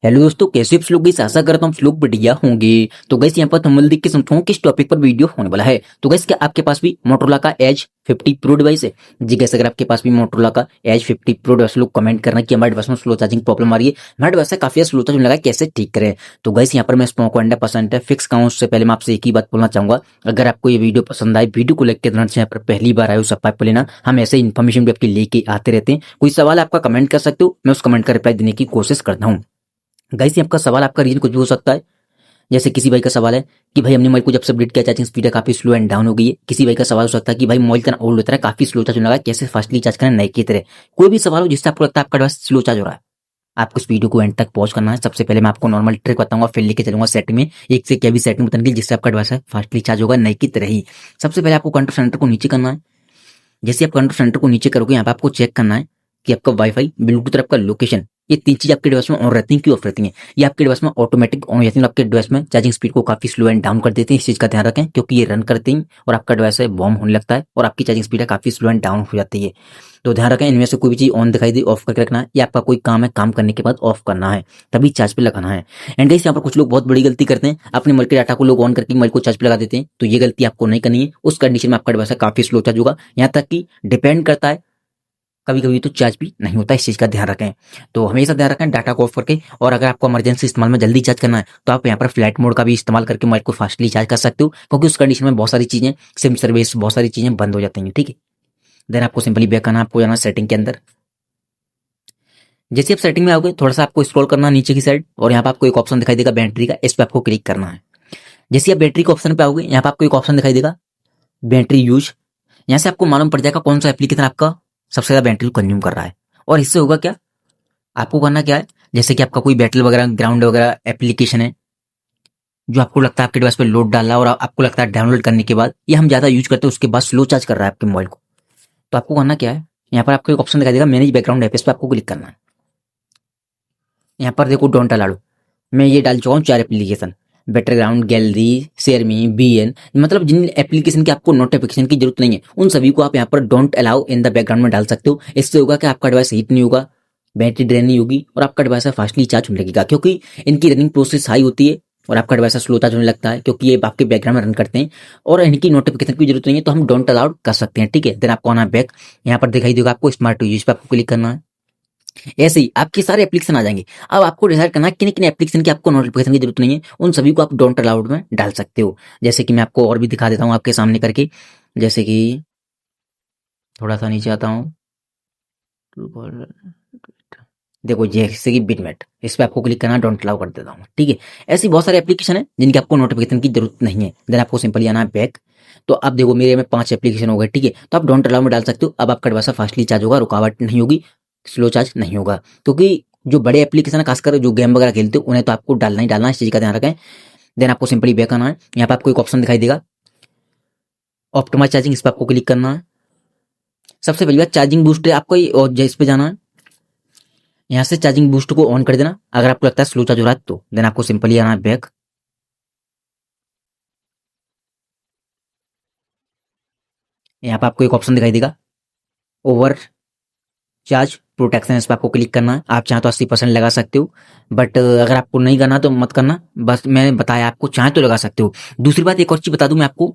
Hello दोस्तों, कैसे आप लोग? गाइस आशा करता हूँ आप लोग बढ़िया होंगे। तो गाइस यहाँ पर थंबनेल देख के समझाऊं किस टॉपिक पर वीडियो होने वाला है। तो गाइस क्या आपके पास भी मोटरोला का एज 50 प्रो डिवाइस है? जी गाइस, अगर आपके पास भी मोटरोला का एज 50 प्रो डिवाइस, लोग कमेंट करना कि हमारे डिवाइस में स्लो चार्जिंग प्रॉब्लम आ रही है, हमारे डिवाइस में काफी स्लो चार्जिंग लगा है, कैसे ठीक करें। तो गाइस यहाँ पर मैं स्पोको 100% है फिक्स कहूँ, उससे पहले मैं आपसे एक ही बात बोलना चाहूंगा, अगर आपको ये वीडियो पसंद आए, वीडियो को लाइक के तरह से यहाँ पर पहली बार आए हो सब्सक्राइब कर लेना। हम ऐसे इन्फॉर्मेशन भी आपके लेके आते रहते हैं। कोई सवाल आपका कमेंट कर सकते हो, मैं उस कमेंट का रिप्लाई देने की कोशिश करता हूँ। गाइस ये आपका सवाल, आपका रीजन कुछ भी हो सकता है। जैसे किसी भाई का सवाल है कि भाई हमने मोबाइल को जब से अपडेट किया चार्जिंग स्पीड है काफी स्लो एंड डाउन हो गई है। किसी भाई का सवाल हो सकता है कि भाई मोबाइल इतना ओल्ड होता है, काफी स्लो चार्ज होने लगा है, कैसे फास्टली चार्ज करें नए की तरह। कोई भी सवाल हो जिससे आपको लगता है आपका डिवाइस स्लो चार्ज हो रहा है, आपको इस वीडियो को एंड तक पॉज करना है। सबसे पहले मैं आपको नॉर्मल ट्रिक बताऊंगा, फिर लेके चलूंगा सेटिंग में, एक से क्या भी सेटिंग बताने की जिससे आपका डिवाइस है फास्टली चार्ज होगा नए की तरह ही। सबसे पहले आपको कंट्रोल सेंटर को नीचे करना है। जैसे आप कंट्रोल सेंटर को नीचे करोगे, यहाँ पे आपको चेक करना है कि आपका वाईफाई, ब्लूटूथ और आपका लोकेशन, ये तीन चीज आपके डिवाइस में ऑन रहती हैं, क्यों ऑफ रहती हैं? ये आपके डिवाइस में ऑटोमेटिक ऑन रहती है, आपके डिवाइस में चार्जिंग स्पीड को काफी स्लो एंड डाउन कर देते हैं। इस चीज का ध्यान रखें, क्योंकि ये रन करते हैं और आपका डिवाइस है वार्म होने लगता है और आपकी चार्जिंग स्पीड है काफी स्लो एंड डाउन हो जाती है। तो ध्यान रखें, इनमें से कोई भी चीज ऑन दिखाई दे ऑफ करके रखना है, या आपका कोई काम है, काम करने के बाद ऑफ करना है, तभी चार्ज पे लगाना है। एंड गाइस यहाँ पर कुछ लोग बहुत बड़ी गलती करते हैं, अपने मोबाइल के डाटा को लोग ऑन करके मोबाइल को चार्ज पे लगा देते हैं। तो ये गलती आपको नहीं करनी है। उस कंडीशन में आपका डिवाइस है काफी स्लो चार्ज होगा, यहाँ तक कि डिपेंड करता है, कभी कभी तो चार्ज भी नहीं होता। इस चीज का ध्यान रखें। तो हमेशा ध्यान रखें डाटा को ऑफ करके। और अगर आपको इमरजेंसी इस्तेमाल में जल्दी चार्ज करना है तो आप यहाँ पर फ्लाइट मोड का भी इस्तेमाल करके मोबाइल को फास्टली चार्ज कर सकते हो, क्योंकि उस कंडीशन में बहुत सारी चीजें, सिम सर्विस, बहुत सारी चीजें बंद हो जाती हैं। ठीक है, देन आपको सिंपली बैक करना, आपको जाना सेटिंग के अंदर। जैसे आप सेटिंग में आओगे, थोड़ा सा आपको स्क्रॉल करना नीचे की साइड, और यहाँ पर आपको एक ऑप्शन दिखाई देगा बैटरी का, इस पर आपको क्लिक करना है। जैसे आप बैटरी के ऑप्शन पे आओगे, यहाँ पर आपको एक ऑप्शन दिखाई देगा बैटरी यूज। यहाँ से आपको मालूम पड़ जाएगा कौन सा एप्लीकेशन आपका सबसे ज्यादा बैटरी कंज्यूम कर रहा है, और इससे होगा क्या, आपको करना क्या है, जैसे कि आपका कोई बैटल वगैरह, ग्राउंड वगैरह एप्लीकेशन है जो आपको लगता है आपके डिवाइस पे लोड डाल रहा है, और आपको लगता है डाउनलोड करने के बाद ये हम ज्यादा यूज करते हैं, उसके बाद स्लो चार्ज कर रहा है आपके मोबाइल को, तो आपको करना क्या है, यहाँ पर आपको एक ऑप्शन दिखाई देगा मैनेज बैकग्राउंड ऐप, इस पर आपको क्लिक करना है। यहाँ पर देखो डोंट अलाउ, मैं ये डाल चुका हूँ 4 application, battleground, gallery, ShareMe, B N, मतलब जिन एप्लीकेशन की आपको नोटिफिकेशन की जरूरत नहीं है उन सभी को आप यहाँ पर don't allow in the background में डाल सकते हो। इससे होगा कि आपका डिवाइस हीट नहीं होगा, बैटरी ड्रेन नहीं होगी, और आपका डिवाइस फास्टली चार्ज होने लगेगा, क्योंकि इनकी रनिंग प्रोसेस हाई होती है और आपका डिवाइस स्लो चार्ज होने लगता है, क्योंकि ये आपके बैकग्राउंड में रन करते हैं और इनकी नोटिफिकेशन की जरूरत नहीं है, तो हम डोंट अलाउड कर सकते हैं। ठीक है, देन आपको आना बैक, यहाँ पर दिखाई देगा आपको स्मार्ट यूज पे आपको क्लिक करना है। ऐसे ही आपके सारे एप्लीकेशन आ जाएंगे। अब आपको डिसाइड करना है किन किन एप्लीकेशन की आपको नोटिफिकेशन की जरूरत नहीं है, उन सभी को आप डोंट अलाउड में डाल सकते हो। जैसे कि मैं आपको और भी दिखा देता हूँ आपके सामने करके, जैसे कि थोड़ा सा नीचे आता हूँ, देखो जैसे कि बिटमेट, इस पर आपको क्लिक करना, डोंट अलाउ कर देता हूँ। ठीक है, ऐसी बहुत सारे एप्लीकेशन है जिनकी आपको नोटिफिकेशन की जरूरत नहीं है, देन आपको सिंपली आना है बैक। तो अब देखो मेरे में 5 एप्लीकेशन हो गए। ठीक है, तो आप डोंट अलाउ में डाल सकते हो। अब आपका डिवाइस फास्टली चार्ज होगा, रुकावट नहीं होगी, स्लो चार्ज नहीं होगा, क्योंकि जो बड़े एप्लीकेशन है खासकर जो गेम वगैरह खेलते हो उन्हें तो आपको डालना ही डालना है, इस चीज का ध्यान रखें। देन आपको सिंपली बैक आना है, यहाँ पे आपको एक ऑप्शन दिखाई देगा ऑप्टिमाइज चार्जिंग, इस पर आपको क्लिक करना है। सबसे पहली बात चार्जिंग बूस्ट है आपको, और इस पे जाना है, यहाँ से चार्जिंग बूस्ट को ऑन कर देना अगर आपको लगता है स्लो चार्ज हो रहा है तो। देन आपको सिंपली आना है बैक, यहाँ पे आपको एक ऑप्शन दिखाई देगा ओवर चार्ज प्रोटेक्शन, इस पर आपको क्लिक करना है। आप चाहे तो 80% लगा सकते हो, बट अगर आपको नहीं करना तो मत करना, बस मैंने बताया आपको, चाहे तो लगा सकते हो। दूसरी बात एक और चीज बता दूं मैं आपको,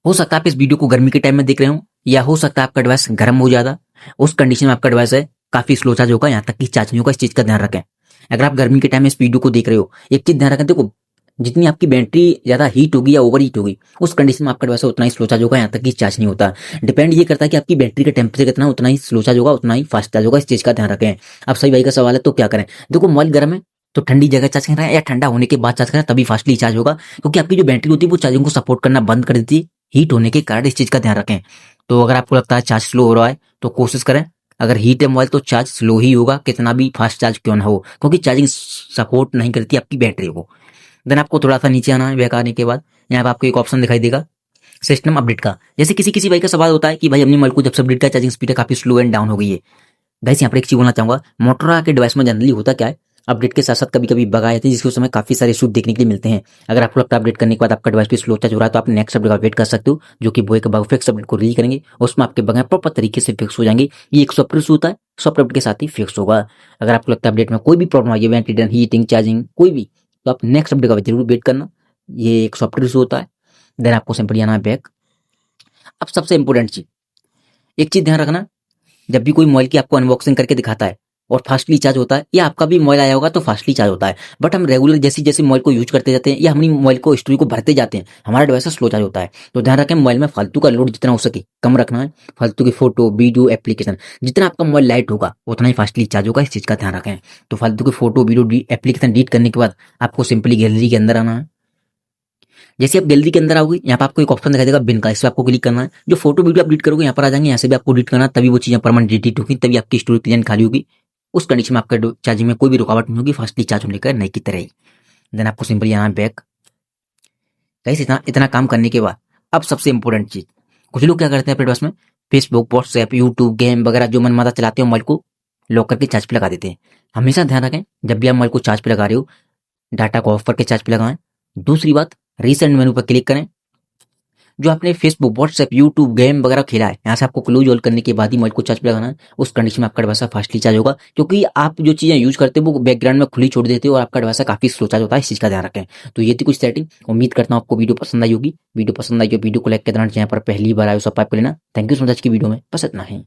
हो सकता है आप इस वीडियो को गर्मी के टाइम में देख रहे हो, या हो सकता है आपका डिवाइस गर्म हो ज्यादा, उस कंडीशन में आपका डिवाइस है काफी स्लो चार्ज होगा, यहाँ तक कि चार्ज नहीं होगा। इस चीज का ध्यान रखें। अगर आप गर्मी के टाइम में इस वीडियो को देख रहे हो, एक चीज ध्यान रखें, देखो जितनी आपकी बैटरी ज्यादा हीट होगी या ओवर हीट होगी, उस कंडीशन में आपका डिवाइस उतना ही स्लो चार्ज होगा, यहाँ तक कि चार्ज नहीं होता। डिपेंड ये करता है कि आपकी बैटरी का टेम्परेचर कितना, उतना ही स्लो चार्ज होगा, उतना ही फास्ट चार्ज होगा। इस चीज का ध्यान रखें। अब सही भाई का सवाल है तो क्या करें, देखो मोबाइल गर्म है तो ठंडी जगह चार्ज करें या ठंडा होने के बाद चार्ज करें, तभी फास्टली चार्ज होगा, क्योंकि आपकी जो बैटरी होती है वो चार्जिंग को सपोर्ट करना बंद कर देती है हीट होने के कारण। इस चीज का ध्यान रखें। तो अगर आपको लगता है चार्ज स्लो हो रहा है तो कोशिश करें, अगर हीट है मोबाइल तो चार्ज स्लो ही होगा, कितना भी फास्ट चार्ज क्यों ना हो, क्योंकि चार्जिंग सपोर्ट नहीं करती आपकी बैटरी को। देन आपको थोड़ा सा नीचे आना है, बैक आने के बाद यहाँ पे आपको एक ऑप्शन दिखाई देगा सिस्टम अपडेट का। जैसे किसी किसी भाई का सवाल होता है कि भाई हमने मोबाइल को जब से अपडेट किया चार्जिंग स्पीड काफी स्लो एंड डाउन हो गई है। गाइस यहाँ पर एक चीज बोलना चाहूंगा, मोटोरोला के डिवाइस में जनरली होता क्या है, अपडेट के साथ साथ कभी कभी बग आ जाती है, जिसके समय काफी सारे इशू देखने के लिए मिलते हैं। अगर आपको लगता है अपडेट करने के बाद आपका डिवाइस भी स्लो चार्ज हो रहा है, तो आप नेक्स्ट अपडेट का वेट कर सकते हो, जो कि वो एक बग फिक्स अपडेट को रिलीज करेंगे, उसमें आपके बग प्रॉपर तरीके से फिक्स हो जाएंगे। ये एक सॉफ्टवेयर इशू होता है, सॉफ्टवेयर अपडेट के साथ ही फिक्स होगा। अगर आपको लगता है अपडेट में कोई भी प्रॉब्लम आई है, वेंटिलेटर, हीटिंग, चार्जिंग, कोई भी, तो आप नेक्स्ट अपडेट का जरूर वेट करना। ये एक सॉफ्टवेयर इशू होता है। देन आपको सिंपली आना है बैक। अब सबसे इंपॉर्टेंट चीज, एक चीज ध्यान रखना, जब भी कोई मोबाइल की आपको अनबॉक्सिंग करके दिखाता है और फास्टली चार्ज होता है, या आपका भी मोबाइल आया होगा तो फास्टली चार्ज होता है, बट हम रेगुलर जैसे जैसे मोबाइल को यूज करते जाते हैं या हम मोबाइल को स्टोरेज को भरते जाते हैं, हमारा डिवाइस स्लो चार्ज होता है। तो ध्यान रखें, मोबाइल में फालतू का लोड जितना हो सके कम रखना है। फालतू की फोटो, वीडियो, एप्लीकेशन, जितना आपका मोबाइल लाइट होगा उतना ही फास्टली चार्ज होगा, इस चीज का ध्यान रखें। तो फालतू की फोटो, वीडियो, एप्लीकेशन डिलीट करने के बाद आपको सिंपली गैलरी के अंदर आना है। जैसे आप गैलरी के अंदर आओगे, यहाँ पर आपको एक ऑप्शन दिखाई देगा बिन का, इस पर आपको क्लिक करना है। जो फोटो वीडियो आप डिलीट करोगे यहाँ पर आ जाएंगे, यहाँ से भी आपको डिलीट करना है, तभी वो चीजें परमानेंट डिलीट होगी, तभी आपकी स्टोरेज क्लियर खाली होगी। उस कंडीशन में आपका चार्जिंग में कोई भी रुकावट नहीं होगी, फास्टली चार्ज होने का नई की तरह ही। देन आपको सिंपली यहाँ बैक। गाइस इतना इतना काम करने के बाद अब सबसे इंपॉर्टेंट चीज, कुछ लोग क्या करते हैं अपने पास में फेसबुक, व्हाट्सएप, यूट्यूब, गेम वगैरह जो मन माता चलाते हो, मोबाइल को लॉक करके चार्ज पे लगा देते हैं। हमेशा ध्यान रखें, जब भी आप मोबाइल को चार्ज पे लगा रहे हो, डाटा को ऑफ करके चार्ज पे लगाएं। दूसरी बात, रीसेंट मेनू पर क्लिक करें। जो आपने फेसबुक, व्हाट्सएप, यूट्यूब, गेम वगैरह खेला है, यहाँ से आपको क्लोज ऑल करने के बाद ही मोबाइल को चार्ज पे लगाना है। उस कंडीशन में आपका डिवाइस फास्टली चार्ज होगा, क्योंकि आप जो चीजें यूज करते हो वो बैकग्राउंड में खुली छोड़ देते हो और आपका डिवाइस काफी स्लो चार्ज होता है, इस चीज का ध्यान रखें। तो ये थी कुछ सेटिंग। उम्मीद करता हूँ आपको वीडियो पसंद आई होगी। वीडियो पसंद आई हो वीडियो को लाइक कर देना, यहाँ पर पहली बार आए हो सब्सक्राइब कर लेना। थैंक यू सो मच की वीडियो में बस इतना ही।